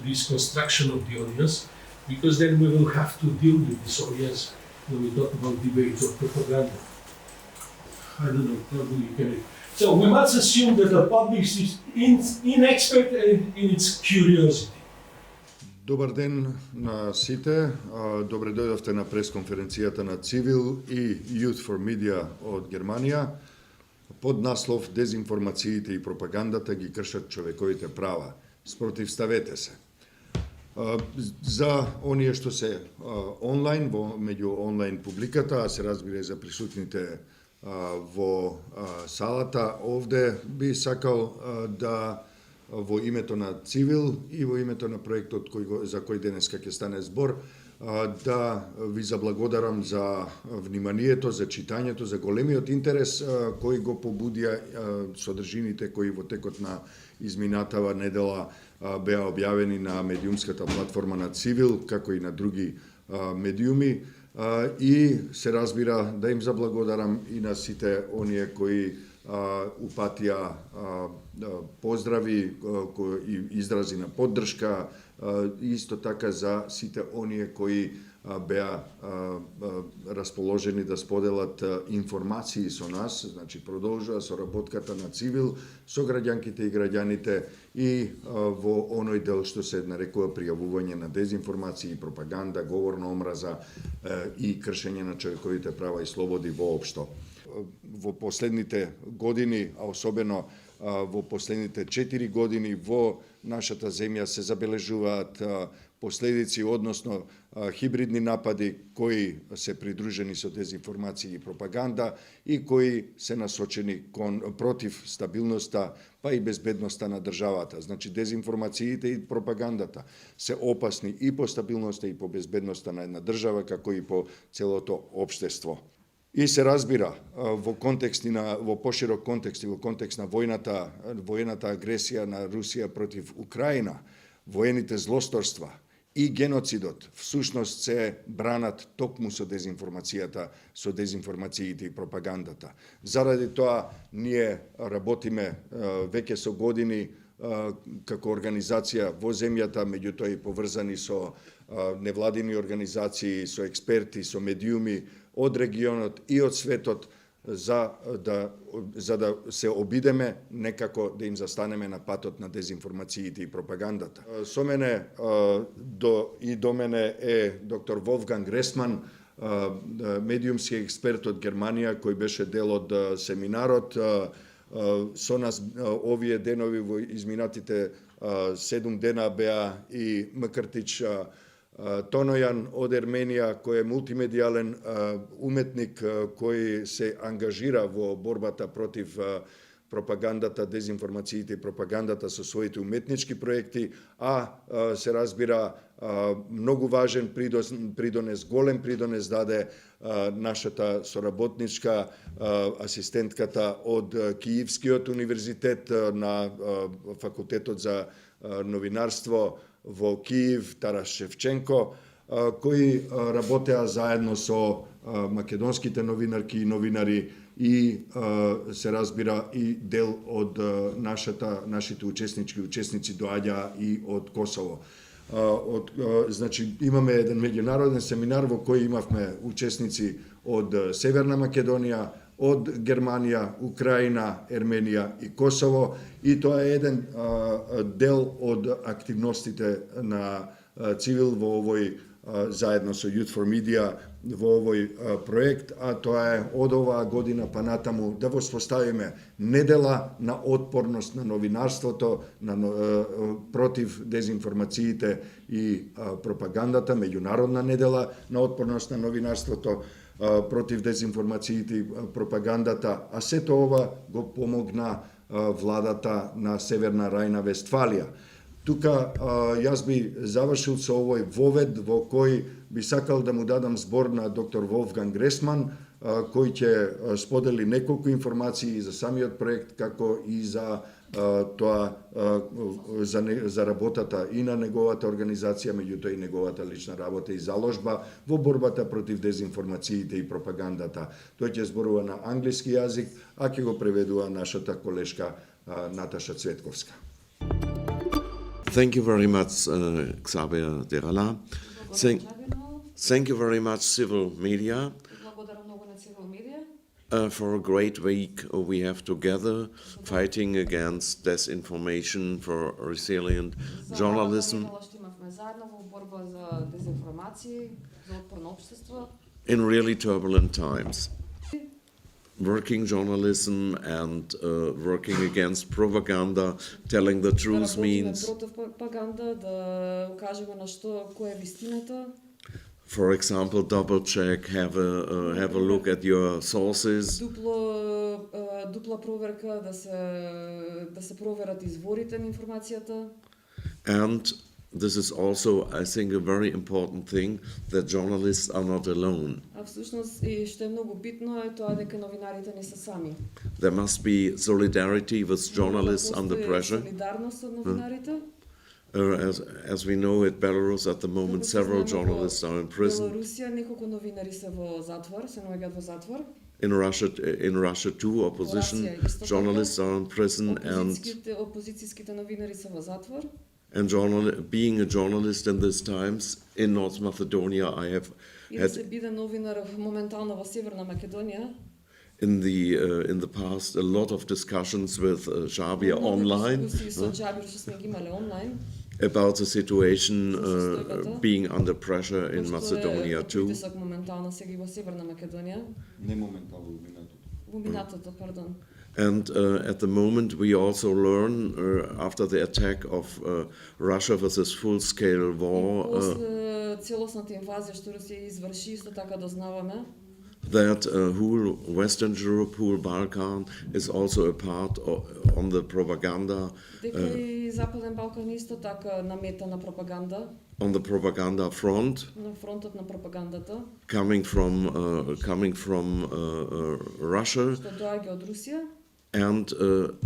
this construction of the audience, because then we will have to deal with this audience when we talk about debate or propaganda. I don't know, probably you can. So we must assume that the public is inexpert in its curiosity. Добар ден на сите. Добре дојдовте на пресконференцијата на Цивил и Youth for Media од Германија. Под наслов Дезинформациите и пропагандата ги кршат човековите права. Спротивставете се. За оние што се онлайн, меѓу онлайн публиката, а се разбира и за присутните во салата овде, би сакал да во името на Цивил и во името на проектот за кој денеска ќе стане збор, да ви заблагодарам за вниманието, за читањето, за големиот интерес кој го побудија содржините кои во текот на изминатава недела беа објавени на медиумската платформа на Цивил, како и на други медиуми, и се разбира да им заблагодарам и на сите оние кои упатија поздрави и изрази на поддршка, исто така за сите оние кои беа расположени да споделат информации со нас, значи продолжува соработката на Цивил со граѓанките и граѓаните и во оној дел што се нарекува пријавување на дезинформации и пропаганда, говор на омраза и кршење на човековите права и слободи воопшто. Во последните години, а особено во последните 4 години во нашата земја се забележуваат последици, односно хибридни напади кои се придружени со дезинформации и пропаганда и кои се насочени против стабилноста, па и безбедноста на државата. Значи, дезинформациите и пропагандата се опасни и по стабилноста и по безбедноста на една држава, како и по целото општество. И се разбира во поширок контекст и во контекст на воената агресија на Русија против Украина, воените злосторства и геноцидот всушност се бранат токму со дезинформацијата, со дезинформациите и пропагандата. Заради тоа ние работиме веќе со години како организација во земјата, меѓутоа и поврзани со невладини организации, со експерти, со медиуми од регионот и од светот, за да се обидеме некако да им застанеме на патот на дезинформациите и пропагандата. Со мене до мене е доктор Волфганг Ресман, медиумски експерт од Германија, кој беше дел од семинарот. Со нас овие денови во изминатите 7 дена беа и Мкртич Тонојан од Ерменија, кој е мултимедијален уметник кој се ангажира во борбата против пропагандата, дезинформациите и пропагандата со своите уметнички проекти, а се разбира многу важен придонес, голем придонес даде нашата соработничка асистентката од Киевскиот универзитет на факултетот за новинарство во Киев, Тарас Шевченко, кои работеа заедно со македонските новинарки и новинари и се разбира и дел од нашите учесници доаѓаа и од Косово. Значи имаме еден меѓународен семинар во кој имавме учесници од Северна Македонија, од Германија, Украина, Ерменија и Косово, и тоа е еден дел од активностите на Цивил во овој заедно со Youth for Media во овој проект, а тоа е од оваа година па натаму да воспоставиме недела на отпорност на новинарството против дезинформациите и пропагандата, меѓународна недела на отпорност на новинарството против дезинформациите и пропагандата, а сето ова го помогна владата на Северна Рајна-Вестфалија. Тука јас би завршил со овој вовед во кој би сакал да му дадам збор на доктор Волфганг Ресман, кој ќе сподели неколку информации за самиот проект, како и за тоа за работата и на неговата организација, меѓутоа и неговата лична работа и заложба во борбата против дезинформациите и пропагандата. Тој ќе зборува на англиски јазик, а ќе го преведува нашата колешка Наташа Цветковска. Thank you very much, Xavier Derala. Thank you very much, Civil Media, Благодаря много на Civil Media for a great week we have together fighting against disinformation for resilient за journalism работата, що имахме заедно в борба за дезинформации, за отпорно общество. in really turbulent times. Working journalism and working against propaganda, telling the Да truth работиме means, против пропаганда, да кажеме на што која е вистината. for example, double check, have a look at your sources, Дупла проверка, да се проверат изворите на информацијата. and this is also, I think, a very important thing that journalists are not alone. А всушност и што е многу битно е тоа дека новинарите не се сами. There must be solidarity with journalists under pressure. Солидарност од новинарите. As we know, at Belarus at the moment, several journalists are in prison. Белорусија неколку новинари се во затвор, се наоѓаат во затвор. In Russia too, opposition journalists are in prison, and Опозицијските новинари се во затвор. being a journalist in these times in North Macedonia, I have И да had се биде новинар моментално во Северна Македонија. in the past a lot of discussions with Xavier online Дискусии со Джабир што сме ги имале онлайн. about the situation being under pressure in Macedonia too. Притисок моментално сега и во Северна Македонија. Не моментално, во минатото. Во минатото, пардон. And at the moment, we also learn after the attack of Russia with this full-scale war После целосната инвазија што Русија изврши, исто така дознаваме that whole Western Europe, whole Balkan is also a part on the propaganda, дека и Западен Балкан исто така намета на пропаганда, on the propaganda front, на фронтот на пропагандата, coming from Russia. што доаѓа од Русија. And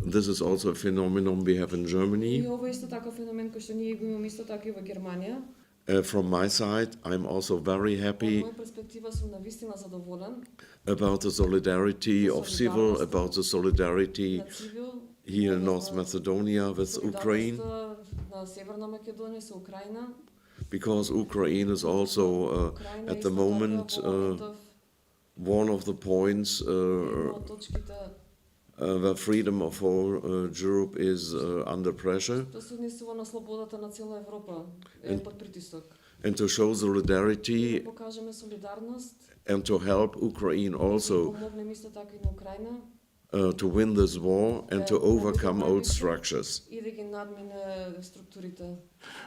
this is also a phenomenon we have in И Germany. ова е исто така феномен кој што ние го имаме исто така и во Германија. From my side, I'm also very Од happy моја перспектива сум навистина задоволен about the solidarity of civil, about the solidarity на цивил, here in North Macedonia with Ukraine, солидарноста на Северна Македонија со Украина. because Ukraine is also Украина at исто the така moment во моментов one of the points една од точките where freedom of whole Europe is under pressure. што се однесува на слободата на цела Европа е под притисок. And to show Да solidarity покажеме солидарност, and to help Ukraine also помогнеме исто така и на Украина to win this war and to overcome old structures. и да ги надмине структурите.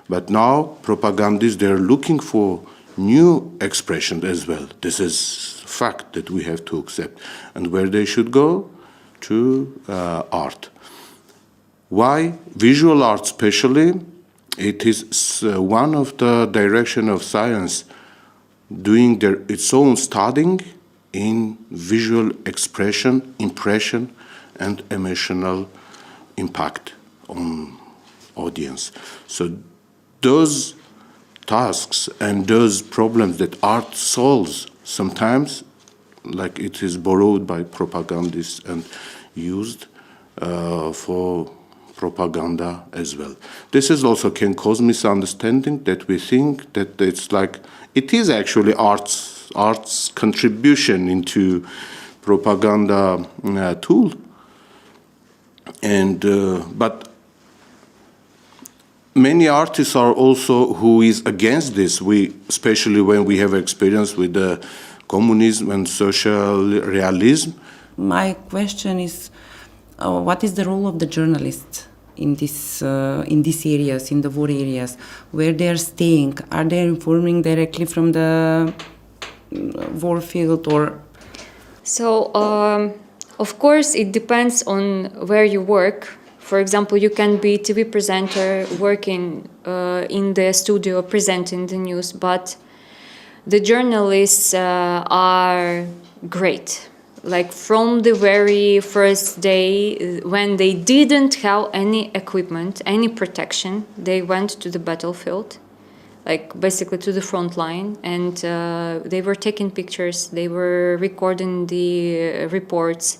But now propagandists, they're looking for new expression as well. This is fact that we have to accept. And where they should go? To art. Why? Visual art especially, it is one of the direction of science doing its own studying in visual expression, impression, and emotional impact on audience. So those tasks and those problems that art solves sometimes, like it is borrowed by propagandists and used for propaganda as well. This is also can cause misunderstanding that we think that it's like it is actually art's contribution into propaganda tool. And but many artists are also who is against this. We especially when we have experience with the communism and social realism. My question is, what is the role of the journalists in these areas, in the war areas, where they are staying? Are they informing directly from the war field or? So, of course, it depends on where you work. For example, you can be TV presenter working in the studio presenting the news, but the journalists are great. Like from the very first day, when they didn't have any equipment, any protection, they went to the battlefield, like basically to the front line, and they were taking pictures, they were recording the reports.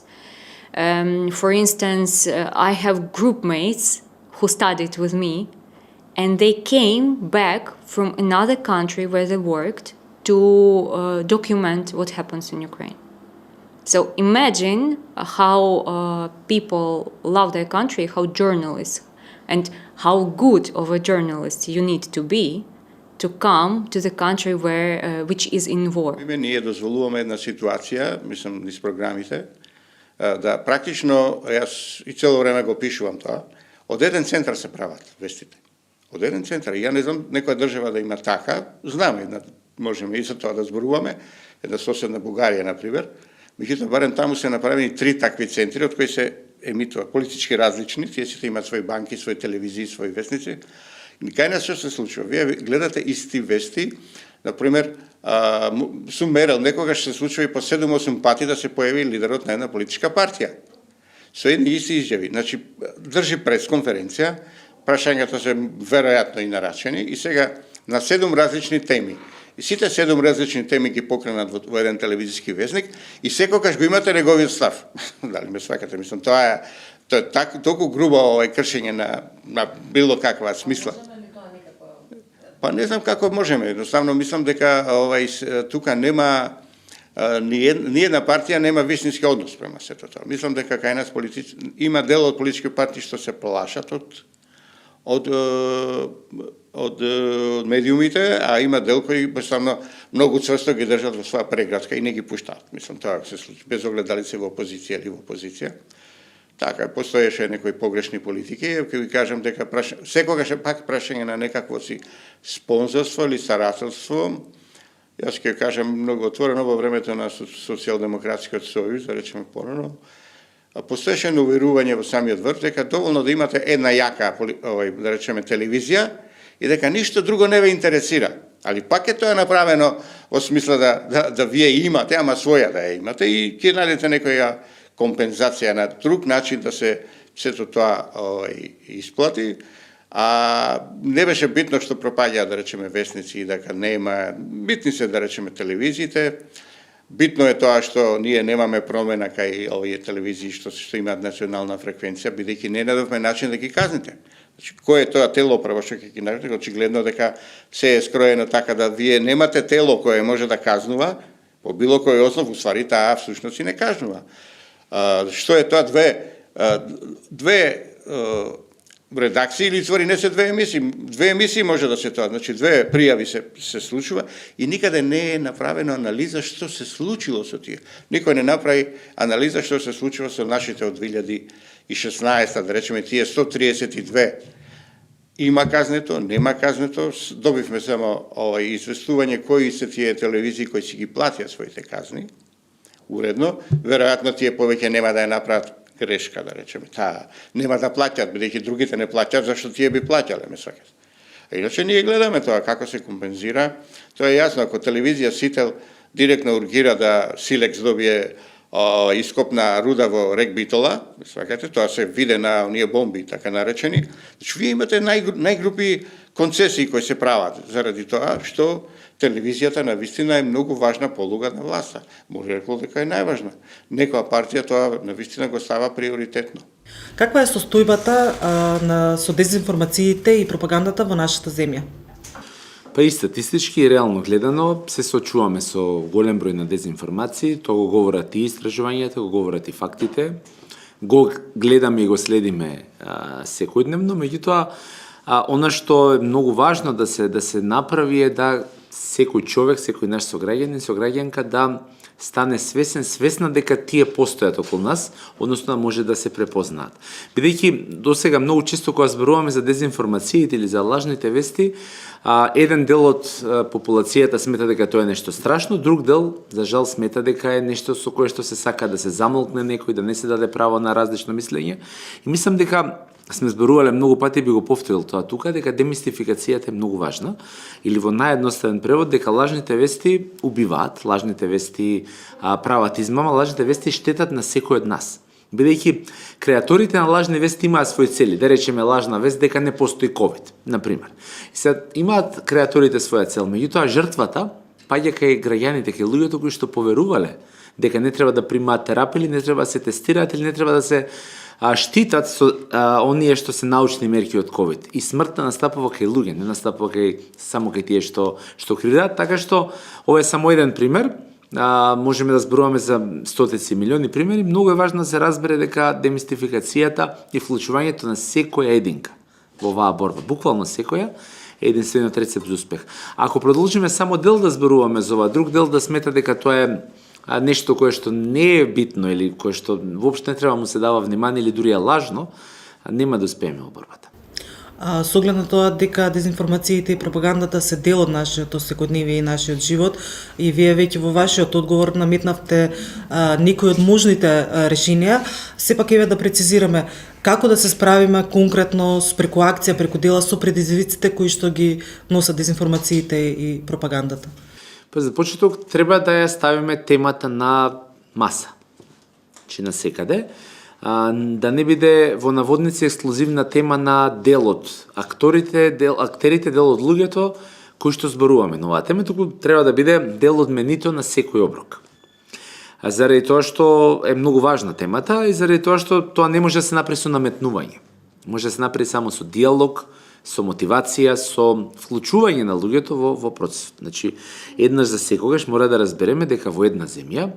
For instance, I have group mates who studied with me, and they came back from another country where they worked to document what happens in Ukraine. So imagine how people love their country, how journalists, and how good of a journalist you need to be to come to the country which is in war. Ние дозволуваме една ситуација, мислам, низ програмите, да практично, јас и цело време го пишувам тоа, од еден центар се прават вестите. Од еден центар. Ја не знам некоја држава да има така, знаме, можеме и за тоа да зборуваме, една соседна Бугарија, например, меѓутоа барем таму се направени 3 такви центри, од кои се емитува политички различни, тие сите имаат своји банки, своји телевизии, своји вестници. И кај нас што се случува? Вие гледате исти вести, например, сум мерил, некогаш се случува и по 7-8 пати да се појави лидерот на една политичка партија. Со едни исти изјави. Значи, држи пресконференција, прашањата се веројатно и нарачени, и сега на 7 различни теми. И сите 7 различни теми ги покренат во еден телевизиски вестник и секогаш го имате неговиот став. Дали ме свакате? Мислам, тоа е толку грубо кршење на било каква смисла. Па не знам како можеме. Едноставно мислам дека тука нема ни една партија нема вистински однос према сето тоа. Мислам дека кај нас има дел од политички партии што се плашат од медиумите, а има дел кои беставно многу цврсто ги држат во своја преградка и не ги пуштаат. Мислам, тоа се случи, без оглед дали се во опозиција или во опозиција. Така, постоеше некои погрешни политики, ќе ви кажам дека секогаш е пак прашање на некакво си спонзорство или старателство. Јас ќе кажам многу отворено во времето на Социјалдемократскиот сојуз, да речеме порано, постоеше уверување во самиот врв дека доволно да имате една јака, да речеме, телевизија и дека ништо друго не ве интересира. Али пак е тоа направено во смисла да вие имате, ама своја да ја имате и ќе најдете некоја компензација на друг начин да се сето тоа исплати. А не беше битно што пропаѓаа, да речеме, вестници и дека нема, битни се, да речеме, телевизиите. Битно е тоа што ние немаме промена кај овие телевизии што имаат национална фреквенција, бидејќи не најдовме начин да ги казните. Значи, кој е тоа тело прво што ќе ги најдете? Очигледно дека се е скроено така да вие немате тело кое може да казнува, по било кој основ, уствари таа всушност и не кажнува. Што е тоа две редакции или ствари не се 2 емисии. 2 емисии може да се тоа, значи 2 пријави се случува и никаде не е направена анализа што се случило со тие. Никој не направи анализа што се случува со нашите од 2016, да речеме тие 132. Има казнето, нема казнето, добивме само известување кои се тие телевизии кои си ги платија своите казни. Уредно, веројатно тие повеќе нема да ја направат грешка, да речеме, таа нема да плаќат, бидејќи другите не плаќат, зашто тие би плаќале, ме сваќат. А иначе ние гледаме тоа како се компензира. Тоа е јасно, ако телевизија Сител директно ургира да Силекс добие ископна руда во рек Битола, ме сваќате, тоа се виде на оние бомби, така наречени. Значи, вие имате најгрупи концесии кои се прават заради тоа што телевизијата на вистина е многу важна полуга на власта. Може рекол дека е најважна. Некоја партија тоа на вистина го става приоритетно. Каква е состојбата со дезинформациите и пропагандата во нашата земја? Па и статистички и реално гледано се соочуваме со голем број на дезинформации, тоа го говорат и истражувањата, го говорат и фактите. Го гледаме и го следиме секојдневно, меѓутоа она што е многу важно да се направи е да секој човек, секој наш сограѓанин, сограѓанка да стане свесна дека тие постојат околу нас, односно да може да се препознаат. Бидејќи досега многу често кога зборуваме за дезинформациите или за лажните вести, еден дел од популацијата смета дека тоа е нешто страшно, друг дел, за жал, смета дека е нешто со кое што се сака да се замолкне некој, да не се даде право на различно мислење. И мислам дека сме зборувале многу пати, би го повторил тоа тука, дека демистификацијата е многу важна, или во наједноставен превод дека лажните вести убиваат, лажните вести прават измама, лажните вести штетат на секој од нас. Бидејќи креаторите на лажни вести имаат своји цели, да речеме лажна вест дека не постои ковид, например. И сега имаат креаторите своја цел, меѓутоа жртвата паѓа кај граѓаните, кај луѓето кои што поверувале дека не треба да примаат терапија или не треба да се тестираат или не треба да се штитат со оние што се научни мерки од ковид. И смртта настапува кај луѓе, не настапува само кај тие што криваат, така што ова е само еден пример. Можеме да зборуваме за стотици милиони примери. Многу е важно да се разбере дека демистификацијата и вклучувањето на секоја единка во оваа борба, буквално секоја, е единствениот рецепт за успех. Ако продолжиме само дел да зборуваме за ова, друг дел да смета дека тоа е нешто кое што не е битно или кое што воопшто не треба му се дава внимание или дури е лажно, нема да успееме во борбата. Со оглед на тоа дека дезинформациите и пропагандата се дел од нашиот секојдневие и нашиот живот, и вие веќе во вашиот одговор наметнавте некои од можните решенија, сепак еве да прецизираме како да се справиме конкретно преку акција, преку дела со предизвиците кои што ги носат дезинформациите и пропагандата. Па за почеток треба да ја ставиме темата на маса, че на секаде, да не биде во наводници ексклузивна тема на делот, актерите, дел од луѓето кои што зборуваме на оваа тема, туку треба да биде дел од менито на секој оброк. Заради тоа што е многу важна темата и заради тоа што тоа не може да се направи со наметнување. Може да се направи само со диалог, со мотивација, со вклучување на луѓето во процес. Значи, еднаш за секогаш мора да разбереме дека во една земја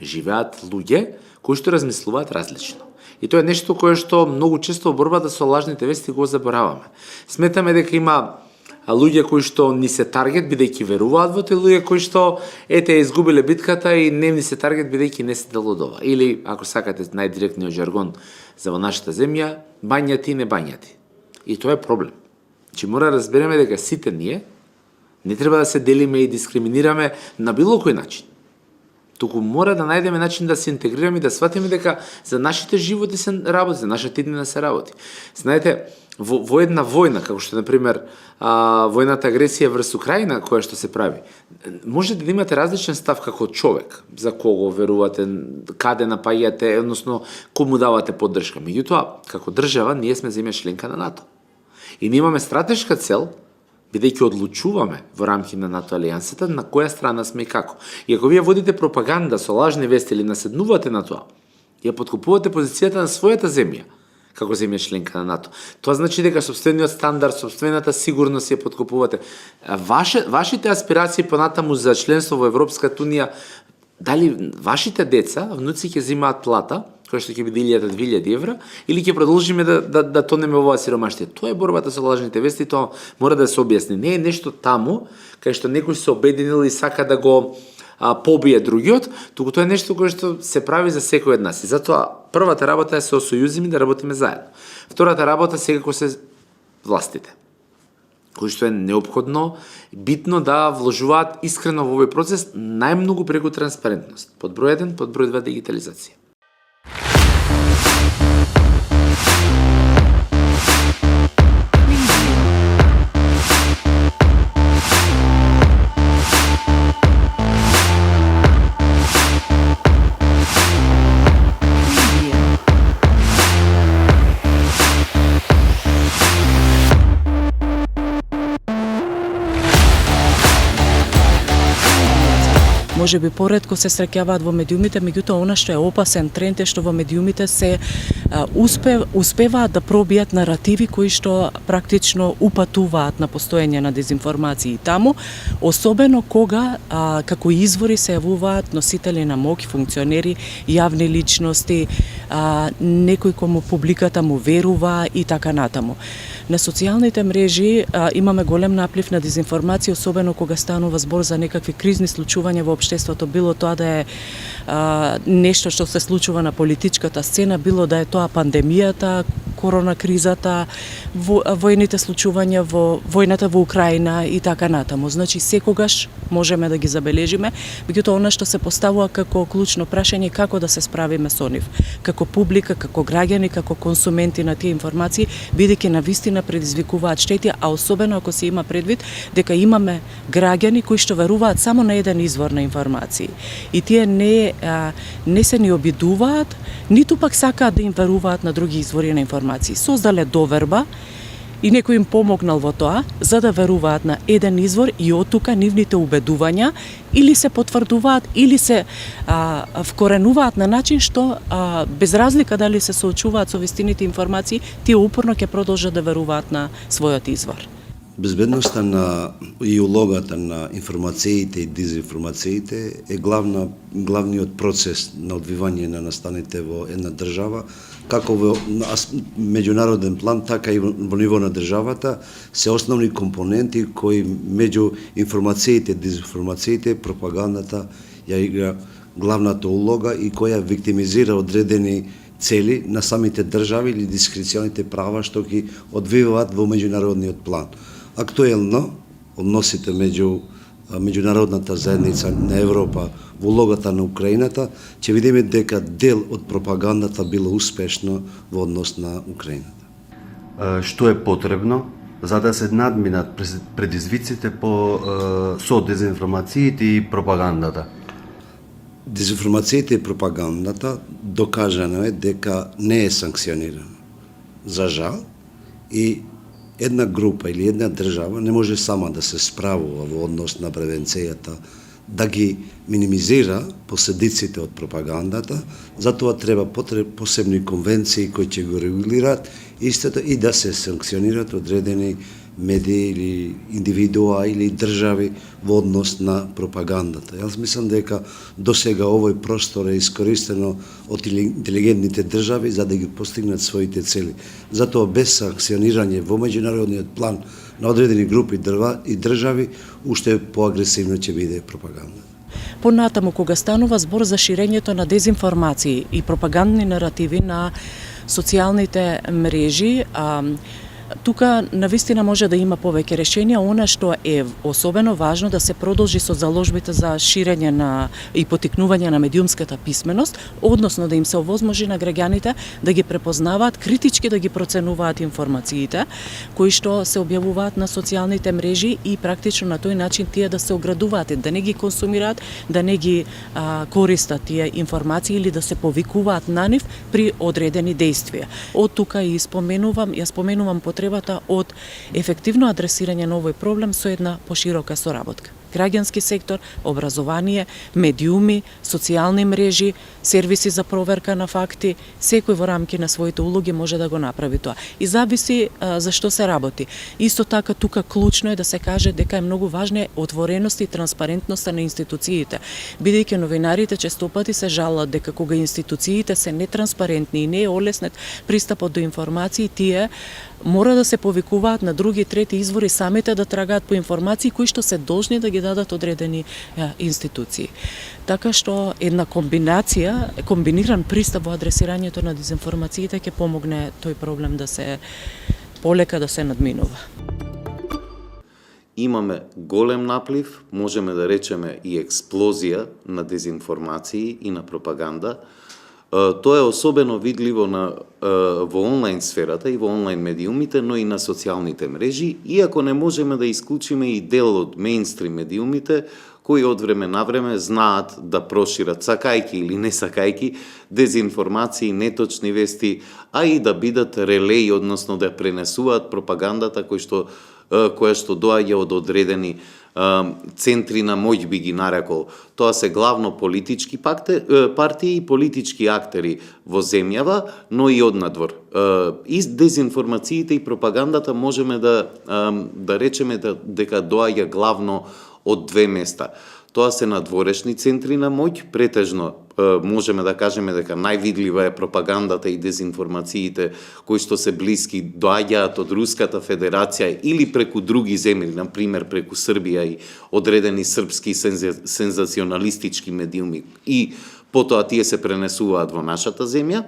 живеат луѓе кои што размислуваат различно. И тоа е нешто кое што многу често во борбата со лажните вести го забораваме. Сметаме дека има луѓе кои што ни се таргет бидејќи веруваат во тоа, луѓе кои што изгубиле битката и не ни се таргет бидејќи не се дел од ова. Или ако сакате најдиректниот жаргон за во нашата земја, бањати и не бањати. И тоа е проблем. Че мора да разбереме дека сите ние не треба да се делиме и дискриминираме на било кој начин. Туку мора да најдеме начин да се интегрираме и да сватиме дека за нашите животи се работи, за нашата иднина се работи. Знаете, во една војна, како што, например, војната агресија врз Украина, која што се прави, можете да имате различен став како човек, за кого верувате, каде напаѓате, односно, кому давате поддршка. Меѓутоа, како држава, ние сме земја членка на НАТО. И ние имаме стратешка цел, бидејќи одлучуваме во рамки на НАТО алијансата на која страна сме и како. И ако вие водите пропаганда со лажни вести или наседнувате на тоа, ја подкупувате позицијата на својата земја, како земја членка на НАТО. Тоа значи дека сопствениот стандард, сопствената сигурност ја подкупувате. Вашите аспирации понатаму за членство во Европската унија, дали вашите деца, внуци ќе земаат плата, која што ќе биде 1000-2000 евра, или ќе продолжиме да тонеме во оваа сиромаштија. Тоа е борбата со лажните вести, тоа мора да се објасни. Не е нешто таму, кај што некој се обединил и сака да го побие другиот, туку тоа е нешто кое што се прави за секој од нас. И затоа првата работа е се осојузиме да работиме заедно. Втората работа секако се властите, кои што е неопходно, битно да вложуваат искрено во овој процес, најмногу преку транспарентност. Под број 1, под број 2 дигитализација. Може би поретко се среќаваат во медиумите, меѓутоа она што е опасен тренд е што во медиумите се успеваат да пробијат наративи кои што практично упатуваат на постоење на дезинформации таму, особено кога како извори се јавуваат носители на моќ, функционери, јавни личности, некој кому публиката му верува и така натаму. На социјалните мрежи имаме голем наплив на дезинформација, особено кога станува збор за некакви кризни случувања во општеството, било тоа да е нешто што се случува на политичката сцена, било да е тоа пандемијата, корона кризата, војните случувања во војната во Украина и така натаму. Значи секогаш можеме да ги забележиме, меѓутоа она што се поставува како клучно прашање како да се справиме со нив, како публика, како граѓани, како консументи на тие информации, бидејќи навистина предизвикуваат штети, а особено ако се има предвид дека имаме граѓани кои што веруваат само на еден извор на информации. И тие не се ни обидуваат, ниту пак сакаат да им веруваат на други извори на информации. Создале доверба и некој им помогнал во тоа, за да веруваат на еден извор и од тука нивните убедувања или се потврдуваат или се вкоренуваат на начин што без разлика дали се соочуваат со вистините информации, тие упорно ќе продолжат да веруваат на својот извор. Безбедноста и улогата на информациите и дезинформациите е главниот процес на одвивање на настаните во една држава, како во меѓународен план, така и во ниво на државата, се основни компоненти кои меѓу информациите, дезинформациите, пропагандата ја игра главната улога и која виктимизира одредени цели на самите држави или дискреционите права што ги одвиваат во меѓународниот план. Актуелно, односите меѓу меѓународната заедница на Европа во улогата на Украината, ќе видиме дека дел од пропагандата било успешно во однос на Украината. Што е потребно за да се надминат предизвиците со дезинформациите и пропагандата? Дезинформациите и пропагандата докажано е дека не е санкционирано. За жал, и една група или една држава не може сама да се справува во однос на превенцијата, да ги минимизира последиците од пропагандата, затоа треба посебни конвенции кои ќе го регулираат истото и да се санкционираат одредени медии или индивидуа или држави во однос на пропагандата. Јас мислам дека досега овој простор е искористено од интелигентните држави за да ги постигнат своите цели. Затоа без санкционирање во меѓународниот план на одредени групи и држави, уште поагресивно ќе биде пропаганда. Понатаму, кога станува збор за ширењето на дезинформации и пропагандни наративи на социјалните мрежи, тука навистина може да има повеќе решенија. Она што е особено важно да се продолжи со заложбите за ширење и потикнување на медиумската писменост, односно да им се овозможи на граѓаните да ги препознаваат, критички да ги проценуваат информациите кои што се објавуваат на социјалните мрежи и практично на тој начин тие да се оградуваат, да не ги консумираат, да не ги користат тие информации или да се повикуваат на нив при одредени действија. Од тука и споменувам потребата од ефективно адресирање на овој проблем со една поширока соработка. Граѓански сектор, образование, медиуми, социјални мрежи, сервиси за проверка на факти, секој во рамки на своите улоги може да го направи тоа. И зависи за што се работи. Исто така тука клучно е да се каже дека е многу важна отвореност и транспарентноста на институциите, бидејќи новинарите честопати се жалат дека кога институциите се нетранспарентни и не е олеснет пристапот до информации, тие мора да се повикуваат на други трети извори самите да трагаат по информации кои што се должни да ги дадат одредени институции. Така што една комбиниран пристап во адресирањето на дезинформациите ќе помогне тој проблем да се полека да се надминува. Имаме голем наплив, можеме да речеме и експлозија на дезинформации и на пропаганда. Тоа е особено видливо во онлайн сферата и во онлайн медиумите, но и на социјалните мрежи, иако не можеме да исклучиме и дел од мејнстрим медиумите, кои од време на време знаат да прошират, сакајки или не сакајки, дезинформации, неточни вести, а и да бидат релеи, односно да пренесуваат пропагандата која што доаѓа од одредени центри на моќ, би ги нарекол. Тоа се главно политички партии и политички актери во земјава, но и однадвор. И дезинформациите и пропагандата можеме да речеме дека доаѓа главно од две места. Тоа се надворешни центри на моќ, претежно можеме да кажеме дека највидлива е пропагандата и дезинформациите кои што се блиски доаѓаат од Руската Федерација или преку други земји, на пример преку Србија и одредени српски сензационалистички медиуми и потоа тие се пренесуваат во нашата земја.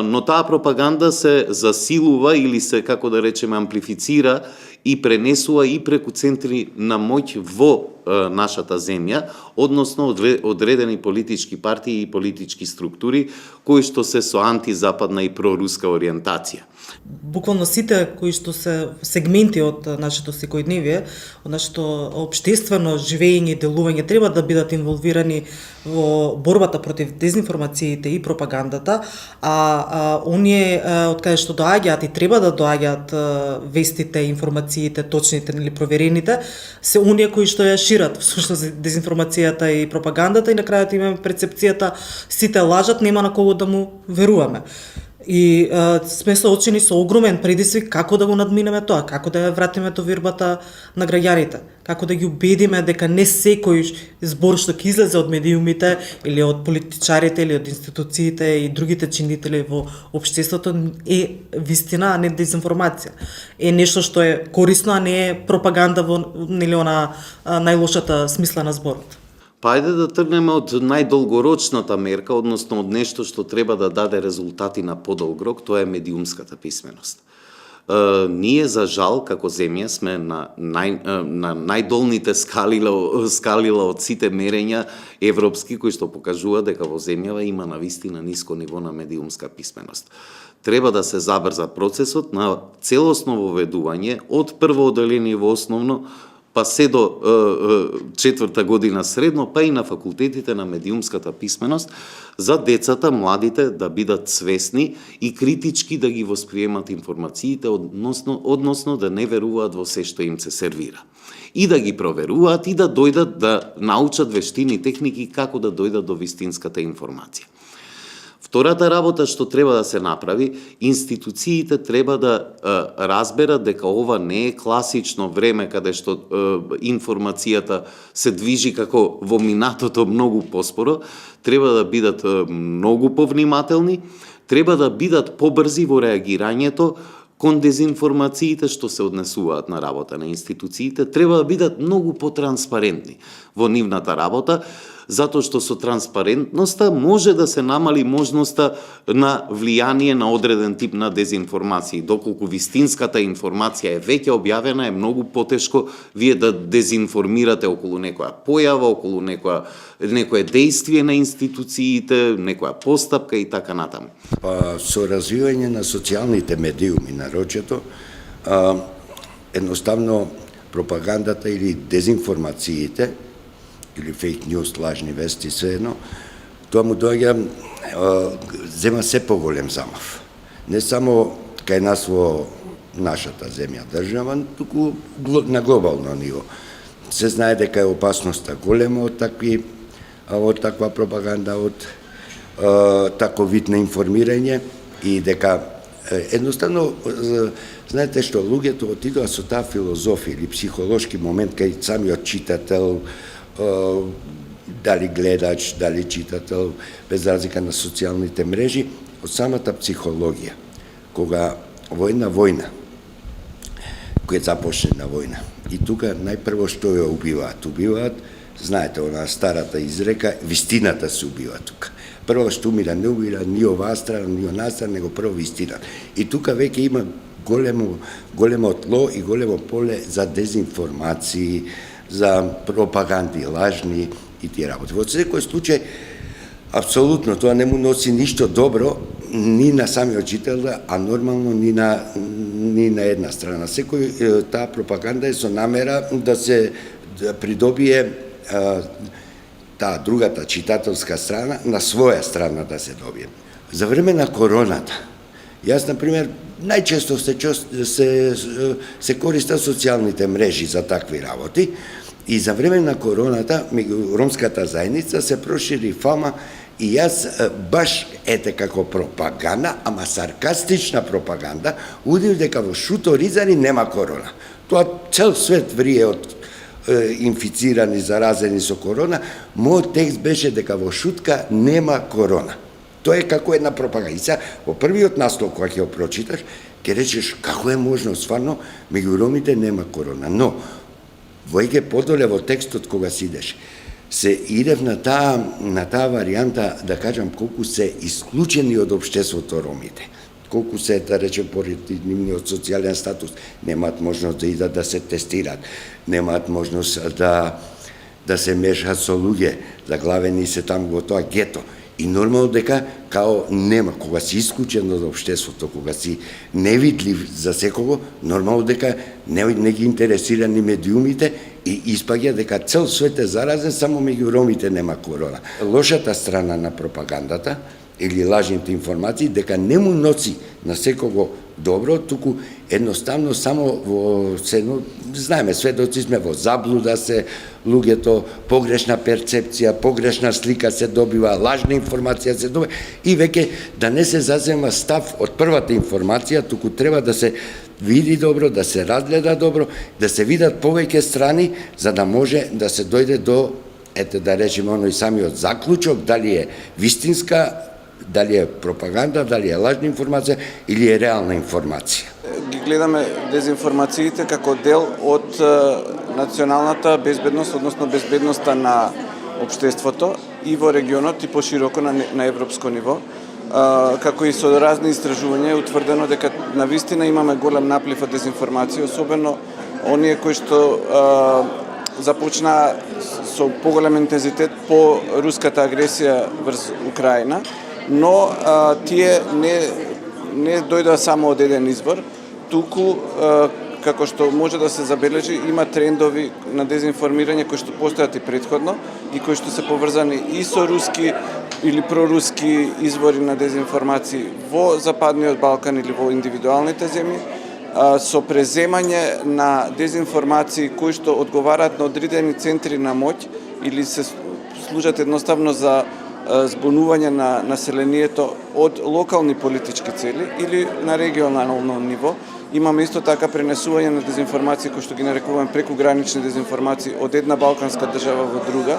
Но таа пропаганда се засилува или се, како да речеме, амплифицира и пренесува и преку центри на моќ во нашата земја, односно одредени политички партии и политички структури кои што се со антизападна и проруска ориентација. Буквално сите кои што се сегменти од нашето секојдневие, од нашето општествено живење и делување треба да бидат инволвирани во борбата против дезинформациите и пропагандата, а оние од каде што доаѓаат и треба да доаѓаат вестите, информациите, точните или проверените, се оние кои што ја шират всушност дезинформацијата и пропагандата и на крајот имаме перцепцијата сите лажат, нема на кого да му веруваме. И сме соочени со огромен предизвик како да го надминеме тоа, како да ја вратиме довербата на граѓаните, како да ги убедиме дека не секој збор што ќе излезе од медиумите или од политичарите или од институциите и другите чинители во општеството е вистина, а не дезинформација. Е нешто што е корисно, а не е пропаганда во нели она најлошата смисла на зборот. Па ајде да тргнеме од најдолгорочната мерка, односно од нешто што треба да даде резултати на подолг рок, тоа е медиумската писменост. Ние, за жал, како земја сме на најдолните скалила од сите мерења европски, кои што покажуваат дека во земјава има навистина ниско ниво на медиумска писменост. Треба да се забрза процесот на целосно воведување од прво оделение во основно, па се до 4-та година средно, па и на факултетите на медиумската писменост, за децата, младите да бидат свесни и критички да ги восприемат информациите, односно да не веруваат во се што им се сервира. И да ги проверуваат и да дојдат да научат вештини, техники како да дојдат до вистинската информација. Втората работа што треба да се направи, институциите треба да разберат дека ова не е класично време каде што информацијата се движи како во минатото многу поспоро, треба да бидат многу повнимателни, треба да бидат побрзи во реагирањето кон дезинформациите што се однесуваат на работа на институциите, треба да бидат многу потранспарентни во нивната работа, затоа што со транспарентноста може да се намали можноста на влијание на одреден тип на дезинформации. Доколку вистинската информација е веќе објавена, е многу потешко вие да дезинформирате околу некоја појава, околу некое действие на институциите, некоја постапка и така натаму. Па со развивање на социјалните медиуми нарочето, едноставно пропагандата или дезинформациите или фейк ньюс, лажни вести, се едно, тоа му доаѓа, зема се поголем замав. Не само кај нас во нашата земја држава, туку на глобално ниво. Се знае дека е опасноста голема од таква пропаганда, од таков вид на информирање и дека едноставно, знаете што, луѓето отидоа со таа филозофија или психолошки момент кај самиот читател, дали гледач, дали читател, без разлика на социјалните мрежи, од самата психологија. Кога во една војна, која започне на војна, и тука најпрво што ја убиваат? Убиваат, знаете, она старата изрека, вистината се убива тука. Прво што умира, не умира ни оваа страна, ни онаа страна, него прво вистина. И тука веќе има големо тло и големо поле за дезинформации, за пропаганди, лажни и тие работи. Во секој случај, апсолутно, тоа не му носи ништо добро ни на самиот чител, а нормално ни на една страна. Секој таа пропаганда е со намера да се придобие таа другата читателска страна на своја страна да се добие. За време на короната, јас, например, најчесто се користат социјалните мрежи за такви работи и за време на короната меѓу ромската заедница се прошири фама и јас баш како пропаганда, ама саркастична пропаганда, удив дека во Шуторизани нема корона. Тоа цел свет врие од инфицирани, заразени со корона. Мојот текст беше дека во Шутка нема корона. Тоа е како една пропаганда. И сега, во првиот наслов кога ќе го прочиташ, ќе речеш како е можно, стварно, меѓу ромите нема корона. Но, војќе подоле во текстот кога си идеш, се идев на таа варијанта, да кажам, колку се исклучени од општеството ромите. Колку се, да речем, поради нивниот социјален статус, немаат можност да идат да се тестираат, немаат можност да да се мешаат со луѓе, заглавени се там во тоа гето. И нормално дека као нема, кога си исклучен од општеството, кога си невидлив за секого, нормално дека не ги интересира ни медиумите и испаѓа дека цел свет е заразен, само меѓу ромите нема корона. Лошата страна на пропагандата или лажните информации дека не му носи на секого добро, туку едноставно само во знаеме, сведоци сме во заблуда се луѓето, погрешна перцепција, погрешна слика се добива, лажна информација се добива и веќе да не се зазема став од првата информација, туку треба да се види добро, да се разгледа добро, да се видат повеќе страни, за да може да се дојде до, да речеме, оној самиот заклучок, дали е вистинска, дали е пропаганда, дали е лажна информација или е реална информација. Ги гледаме дезинформациите како дел од националната безбедност, односно безбедноста на општеството и во регионот и пошироко на европско ниво. Како и со разни истражувања е утврдено дека навистина имаме голем наплив од дезинформација, особено оние кои што започнаа со поголем интензитет по руската агресија врз Украина, но тие не дојдоа само од еден извор, туку како што може да се забележи, има трендови на дезинформирање кои што постојат и претходно и кои што се поврзани и со руски или проруски извори на дезинформации во Западниот Балкан или во индивидуалните земји, со преземање на дезинформации кои што одговараат на одредени центри на моќ или се служат едноставно за збунување на населението од локални политички цели или на регионално ниво. Имаме исто така пренесување на дезинформации кои што ги нарекуваме прекугранични дезинформации од една балканска држава во друга,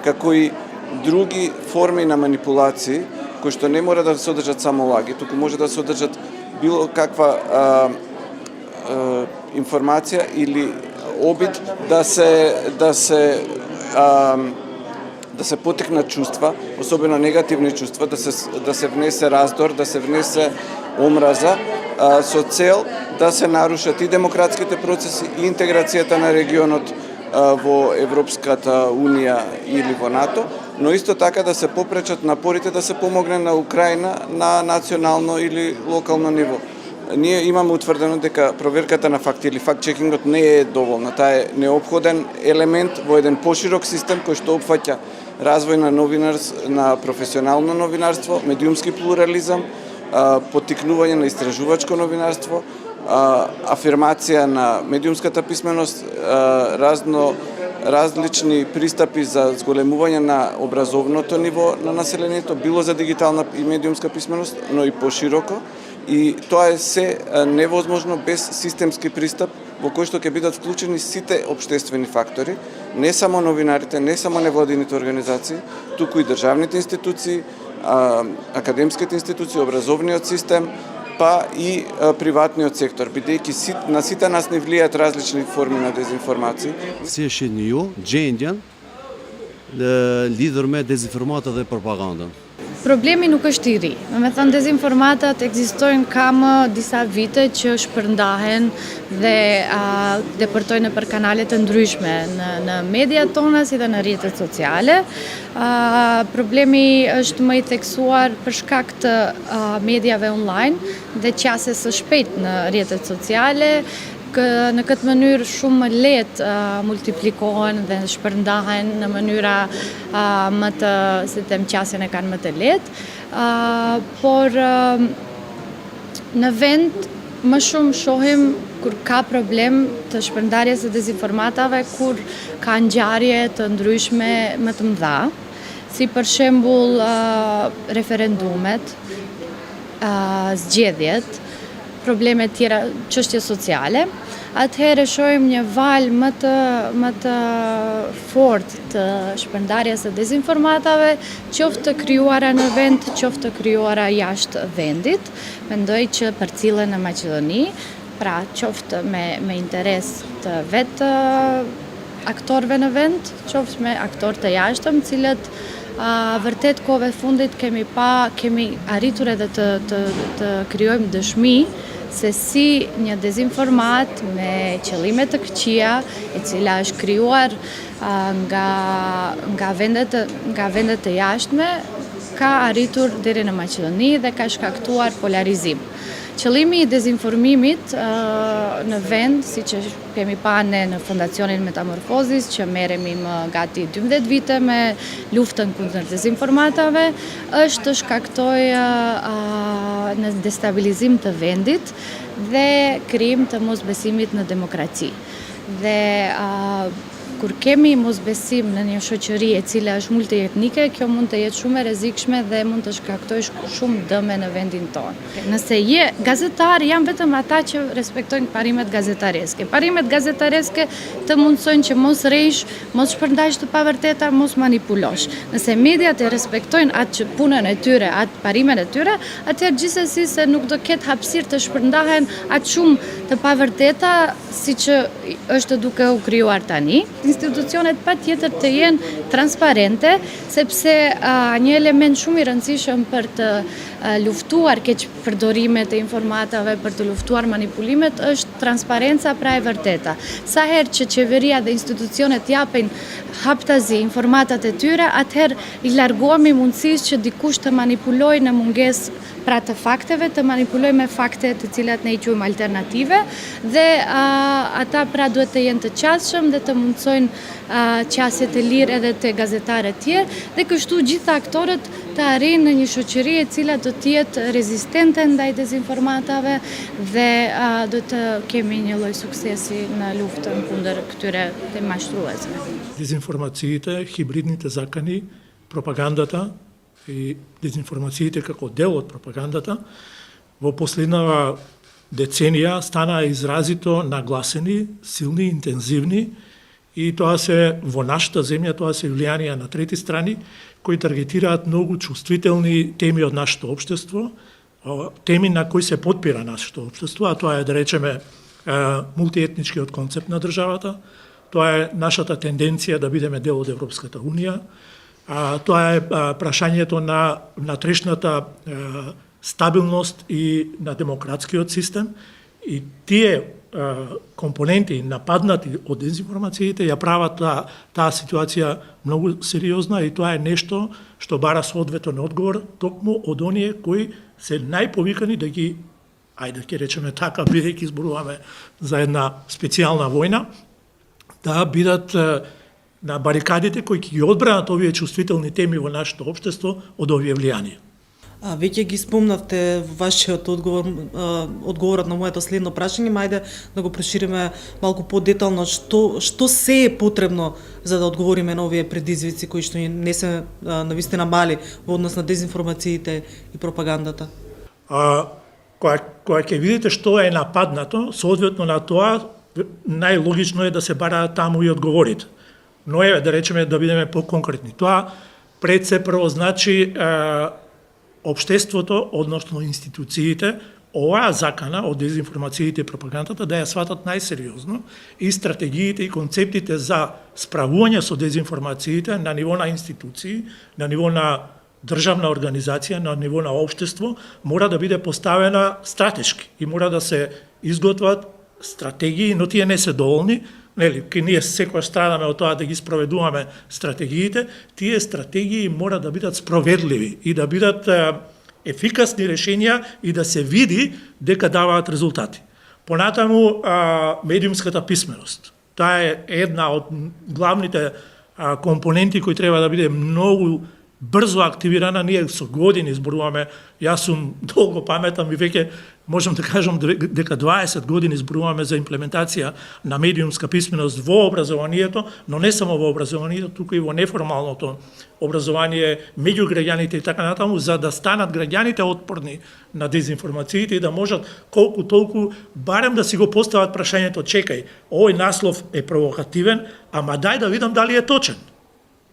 како и други форми на манипулации кои што не мора да содржат само лаги, туку може да содржат било каква информација или обид да се потекнат чувства, особено негативни чувства, да се внесе раздор, да се внесе омраза, со цел да се нарушат и демократските процеси и интеграцијата на регионот во Европската Унија или во НАТО, но исто така да се попречат напорите да се помогне на Украина на национално или локално ниво. Ние имаме утврдено дека проверката на факти или факт-чекингот не е доволна. Таа е неопходен елемент во еден поширок систем кој што опфаќа развој на професионално новинарство, медиумски плурализам, поттикнување на истражувачко новинарство, афирмација на медиумската писменост, различни пристапи за зголемување на образовното ниво на населението, било за дигитална и медиумска писменост, но и пошироко. И тоа е се невозможно без системски пристап во кој што ќе бидат вклучени сите општествени фактори, не само новинарите, не само невладините организации, туку и државните институции, академските институции, образовниот систем, па и приватниот сектор, бидејќи на сите нас не влијаат различни форми на дезинформации. Si e shihni ju gjendjen lidhur me dezinformatën dhe propagandën? Problemi nuk është i ri. Me thënë, dezinformatat ekzistojnë ka më disa vite që shpërndahen dhe depërtojnë për kanale të ndryshme në mediat tona si dhe në rrjetet sociale. Problemi është më i theksuar për shkak të mediave online dhe qasjes së shpejtë në rrjetet sociale. Në këtë mënyrë shumë më lehtë multiplikohen dhe shpërndahen në mënyra më të, si them, qasjen e kanë më të lehtë, por në vend më shumë shohim kur ka problem të shpërndarjes së dezinformatave, kur ka ngjarje të ndryshme më të mëdha, si për shembull referendumet, zgjedhjet, probleme tjera, çështje sociale, atëherë shohim një valë më të fortë të shpërndarjes së dezinformatave, qoftë të krijuara në vend, qoftë të krijuara jashtë vendit. Mendoj që përcillen në Maqedoni, pra qoftë me interes të vetë aktorëve në vend, qoftë me aktorë të jashtëm, cilët vërtet kohëve fundit kemi arritur edhe të krijojmë dëshmi се си një dezinformat me qëllime të këqija, e cila është krijuar nga vendet të jashtme, ka arritur deri në Maqedoni dhe ka shkaktuar polarizim. Qëllimi i dezinformimit në vend, si që kemi pa ne në Fondacionin Metamorfozis, që merremi më gati 12 vite me luftën kundër dezinformatave, është të shkaktoj në destabilizim të vendit dhe krijim të mosbesimit në demokraci. Dhe kur kemi mosbesim në një shoqëri e cila është multietnike, kjo mund të jetë shumë e rrezikshme dhe mund të shkaktojë shumë dëme në vendin tonë. Nëse je gazetar, janë vetëm ata që respektojnë parimet gazetareske. Parimet gazetareske të mundsojnë që mos rresh, mos shpërndash të pavërteta, mos manipulosh. Nëse mediat e respektojnë atë punën e tyre, atë parimet e tyre, atëherë gjithsesi se nuk do ketë hapësirë të shpërndahen atë shumë të pavërteta siç është duke u krijuar tani. Institucionet patjetër të jenë transparente, sepse një element shumë i rëndësishëm për të luftuar keq përdorimet e informatave, për të luftuar manipulimet, është transparenca pra e vërteta. Sa herë që qeveria dhe institucionet japin haptazi informatat e tyre, atëherë i largohemi mundësisë që dikush të manipulojë në mungesë pra të fakteve, të manipuloj me fakte të cilat ne i quajmë alternative dhe ata pra duhet të jenë të qasshëm dhe të mundsojnë qasjet e lirë edhe të gazetarët tjerë dhe kështu gjitha aktorët të arrijnë në një shoqëri e cila do të jetë rezistente ndaj dezinformatave dhe do të kemi një lloj suksesi në luftën kundër këtyre të mashtruesve. Dezinformaциите, хибридните закани, пропагандата и дезинформациите како дел од пропагандата во последнава деценија станаа изразито нагласени, силни, интензивни и тоа се во нашата земја, тоа се влијанија на трети страни кои таргетираат многу чувствителни теми од нашето општество, теми на кои се подпира нашето општество, а тоа е да речеме мултиетничкиот концепт на државата, тоа е нашата тенденција да бидеме дел од Европската унија, тоа е прашањето на внатрешната стабилност и на демократскиот систем и тие компоненти нападнати од дезинформациите ја прават таа ситуација многу сериозна и тоа е нешто што бара соодветен одговор токму од оние кои се најповикани да ги, ајде ќе речеме така, бидејќи зборуваме за една специјална војна, да бидат на барикадите кои ќе ги одбранат овие чувствителни теми во нашето општество од овие влијанија. Веќе ги спомнавте во вашиот одговорот на моето следно прашање, мајде да го прошириме малку подетално што се е потребно за да одговориме на овие предизвици кои што не се навистина мали во однос на дезинформациите и пропагандата. Кога ќе видите што е нападнато, соодветно на тоа најлогично е да се бараат таму и одговорите. Но е да речеме да бидеме поконкретни. Тоа пред се прво значи општеството, односно институциите, оваа закана од дезинформациите и пропагандата да ја сватат најсериозно и стратегиите и концептите за справување со дезинформациите на ниво на институции, на ниво на државна организација, на ниво на општество, мора да биде поставена стратешки и мора да се изготват стратегии, но тие не се доволни, нели, ке ние секоја страдаме од тоа да ги спроведуваме стратегиите, тие стратегии мора да бидат спроведливи и да бидат ефикасни решенија и да се види дека даваат резултати. Понатаму медиумската писменост. Таа е една од главните компоненти кои треба да биде многу брзо активирана, ние со години зборуваме, јас сум долго паметам и веќе можам да кажам дека 20 години зборуваме за имплементација на медиумска писменост во образованието, но не само во образованието, туку и во неформалното образование меѓу граѓаните и така натаму, за да станат граѓаните отпорни на дезинформациите и да можат колку толку барем да си го постават прашањето, чекај, овој наслов е провокативен, ама дај да видам дали е точен.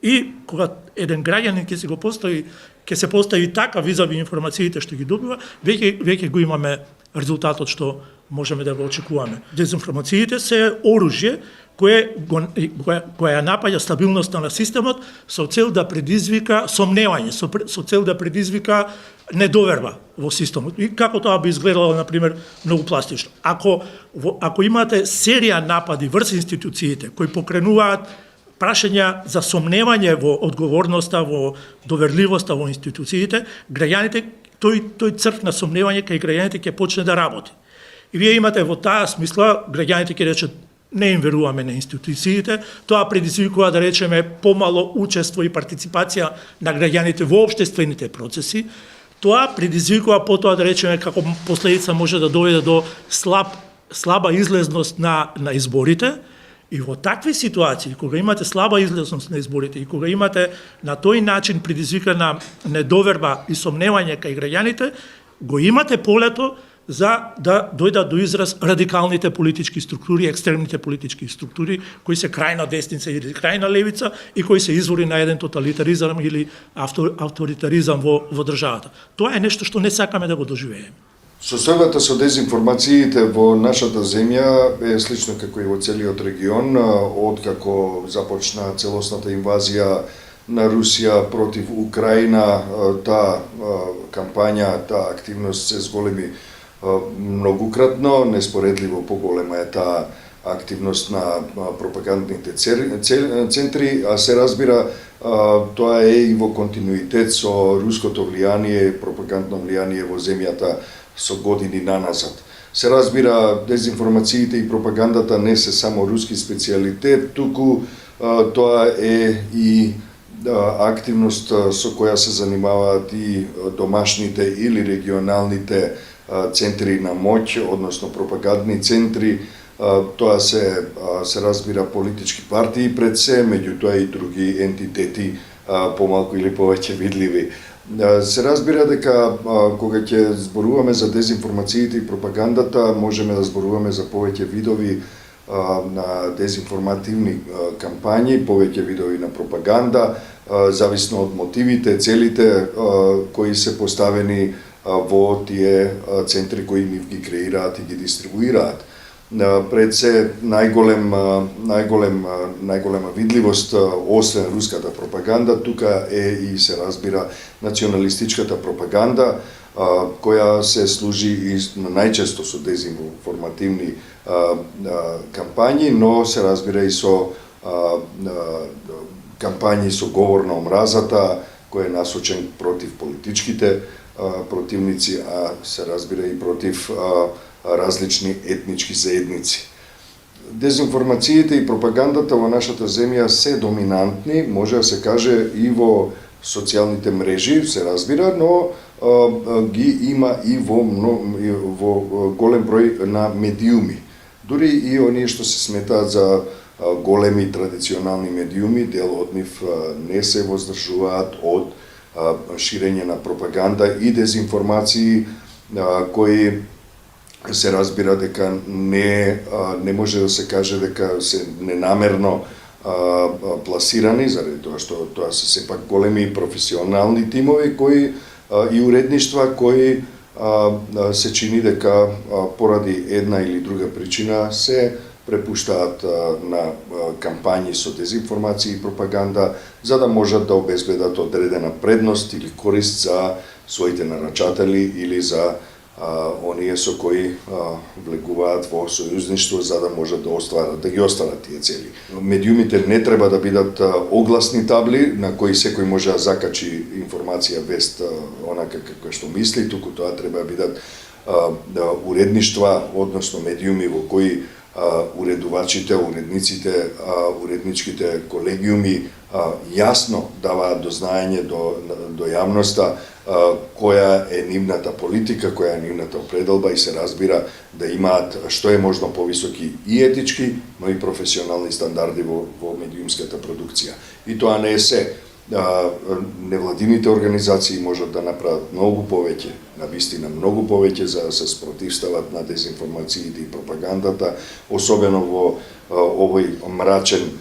И кога еден граѓанин ќе се постави така визави информациите што ги добива, веќе го имаме резултатот што можеме да го очекуваме. Дезинформациите се оружје кое ја напаѓа стабилноста на системот со цел да предизвика сомневање, со цел да предизвика недоверба во системот. И како тоа би изгледало, например, многу пластично. Ако имате серија напади врз институциите кои покренуваат прашања за сомневање во одговорноста, во доверливоста во институциите, граѓаните, тој црв на сомневање кај граѓаните ќе почне да работи. И вие имате во таа смисла, граѓаните ќе речат не им веруваме на институциите, тоа предизвикува, да речеме, помало учество и партиципација на граѓаните во општествените процеси. Тоа предизвикува потоа, да речеме, како последица може да доведе до слаба излезност на изборите. И во такви ситуации, кога имате слаба излезност на изборите и кога имате на тој начин предизвикана недоверба и сомневање кај граѓаните, го имате полето за да дојдат до израз радикалните политички структури, екстремните политички структури, кои се крајна десница или крајна левица и кои се извори на еден тоталитаризам или авторитаризам во државата. Тоа е нешто што не сакаме да го доживееме. Состојбата со дезинформациите во нашата земја е слично како и во целиот регион, откако започна целосната инвазија на Русија против Украина, таа кампања, таа активност се зголеми многукратно, неспоредливо поголема е таа активност на пропагандните центри, а се разбира тоа е и во континуитет со руското влијание, пропагандно влијание во земјата со години наназад. Се разбира, дезинформациите и пропагандата не се само руски специјалитет, туку тоа е и активност со која се занимаваат и домашните или регионалните центри на моќ, односно пропагандни центри. Тоа се разбира политички партии пред се, меѓутоа и други ентитети помалку или повеќе видливи. Се разбира дека кога ќе зборуваме за дезинформациите и пропагандата, можеме да зборуваме за повеќе видови на дезинформативни кампањи, повеќе видови на пропаганда, зависно од мотивите, целите кои се поставени во тие центри кои нив ги креираат и ги дистрибуираат. Пред се најголема видливост, освен руската пропаганда, тука е и се разбира националистичката пропаганда, која се служи и најчесто со дезинформативни кампањи, но се разбира и со кампањи со говор на омразата, кој е насочен против политичките противници, а се разбира и против различни етнички заедници. Дезинформациите и пропагандата во нашата земја се доминантни, може да се каже и во социјалните мрежи, се разбира, но ги има и во голем број на медиуми. Дури и оние што се сметаат за големи традиционални медиуми, дел од нив не се воздржуваат од ширење на пропаганда и дезинформации кои се разбира дека не може да се каже дека се ненамерно пласирани, заради тоа што тоа се сепак големи професионални тимови кои и уредништва кои се чини дека поради една или друга причина се препуштаат на кампањи со дезинформација и пропаганда за да можат да обезбедат одредена предност или корист за своите нарачатели или за оние со кои влегуваат во сојузништво за да можат да ги остварат тие цели. Медиумите не треба да бидат огласни табли на кои секој може да закачи информација, вест, онака како што мисли, туку тоа треба да бидат уредништва, односно медиуми во кои уредувачите, уредниците, уредничките колегиуми јасно даваат до знаење до јавноста која е нивната политика, која е нивната определба и се разбира да имаат што е можно повисоки и етички, но и професионални стандарди во медиумската продукција. И тоа не е се. Невладините организации можат да направат многу повеќе, навистина многу повеќе за да се спротивстават на дезинформациите и пропагандата, особено во овој мрачен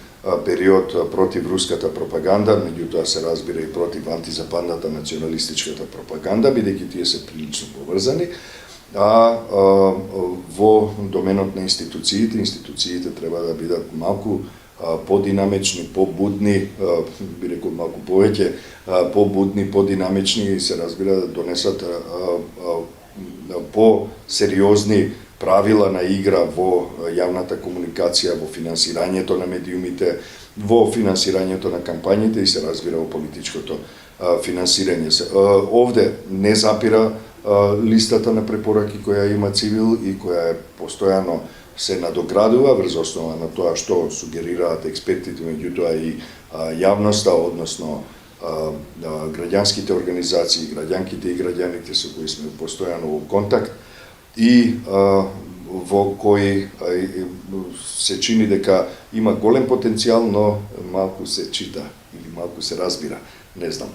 период против руската пропаганда, меѓутоа се разбира и против антизападната националистичката пропаганда, бидејќи тие се прилично поврзани. а во доменот на институциите треба да бидат малку подинамични, побудни, би рекол малку повеќе побудни, подинамични и се разбира да донесат по-сериозни правила на игра во јавната комуникација, во финансирањето на медиумите, во финансирањето на кампањите и се разбира во политичкото финансирање. Овде не запира листата на препораки која има Цивил и која е постојано се надоградува врз основа на тоа што сугерираат експертите, меѓутоа и јавноста, односно граѓанските организации, граѓанките и граѓаните со кои сме постојано во контакт и во кои се чини дека има голем потенцијал, но малку се чита или малку се разбира, не знам.